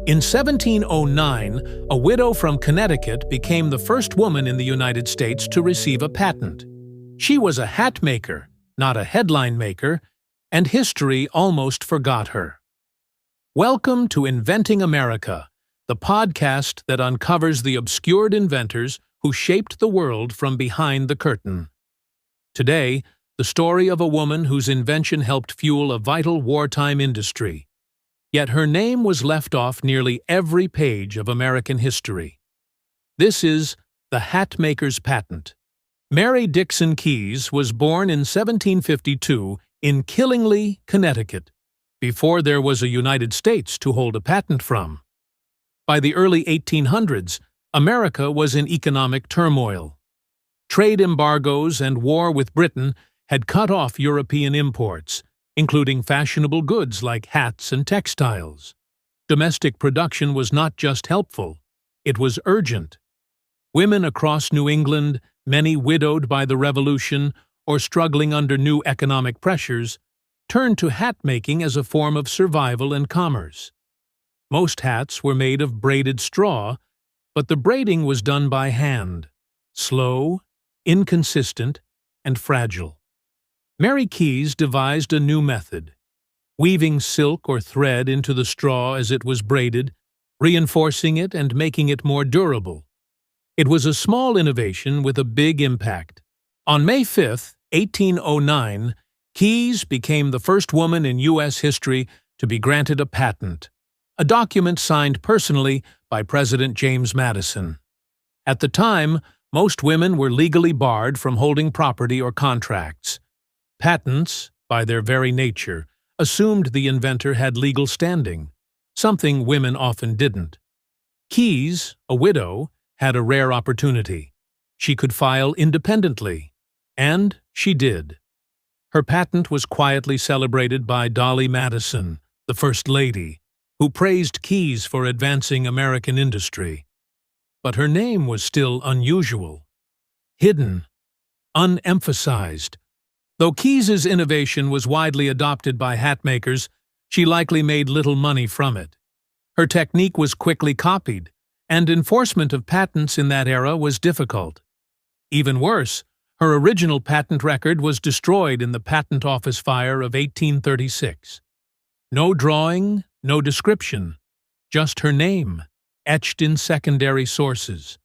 In 1709, a widow from Connecticut became the first woman in the United States to receive a patent. She was a hat maker, not a headline maker, and history almost forgot her. Welcome to Inventing America, the podcast that uncovers the obscured inventors who shaped the world from behind the curtain. Today, the story of a woman whose invention helped fuel a vital wartime industry. Yet her name was left off nearly every page of American history. This is the Hatmaker's patent. Mary Dixon Kies was born in 1752 in Killingly, Connecticut, before there was a United States to hold a patent from. By the early 1800s, America was in economic turmoil. Trade embargoes and war with Britain had cut off European imports, including fashionable goods like hats and textiles. Domestic production was not just helpful, it was urgent. Women across New England, many widowed by the Revolution or struggling under new economic pressures, turned to hat-making as a form of survival and commerce. Most hats were made of braided straw, but the braiding was done by hand, slow, inconsistent, and fragile. Mary Kies devised a new method, weaving silk or thread into the straw as it was braided, reinforcing it and making it more durable. It was a small innovation with a big impact. On May 5, 1809, Kies became the first woman in U.S. history to be granted a patent, a document signed personally by President James Madison. At the time, most women were legally barred from holding property or contracts. Patents, by their very nature, assumed the inventor had legal standing, something women often didn't. Kies, a widow, had a rare opportunity. She could file independently, and she did. Her patent was quietly celebrated by Dolley Madison, the First Lady, who praised Kies for advancing American industry. But her name was still unusual, hidden, unemphasized. Though Kies's innovation was widely adopted by hatmakers, she likely made little money from it. Her technique was quickly copied, and enforcement of patents in that era was difficult. Even worse, her original patent record was destroyed in the Patent Office fire of 1836. No drawing, no description, just her name, etched in secondary sources.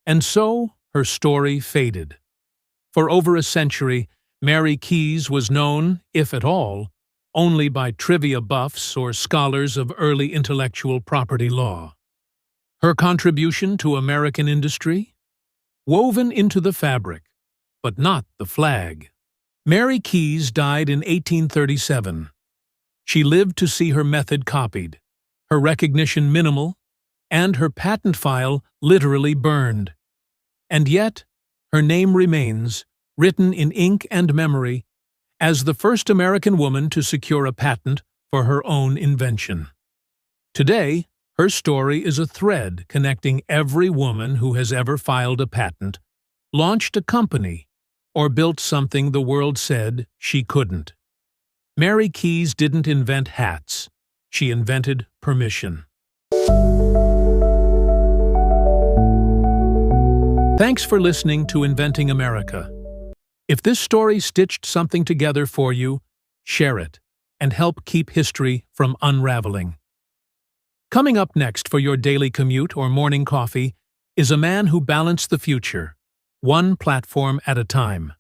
And so her story faded. For over a century, Mary Kies was known, if at all, only by trivia buffs or scholars of early intellectual property law. Her contribution to American industry? Woven into the fabric, but not the flag. Mary Kies died in 1837. She lived to see her method copied, her recognition minimal, and her patent file literally burned. And yet, her name remains, written in ink and memory, as the first American woman to secure a patent for her own invention. Today, her story is a thread connecting every woman who has ever filed a patent, launched a company, or built something the world said she couldn't. Mary Kies didn't invent hats. She invented permission. Thanks for listening to Inventing America. If this story stitched something together for you, share it and help keep history from unraveling. Coming up next for your daily commute or morning coffee is a man who balanced the future, one platform at a time.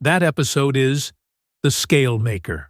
That episode is The Scale Maker.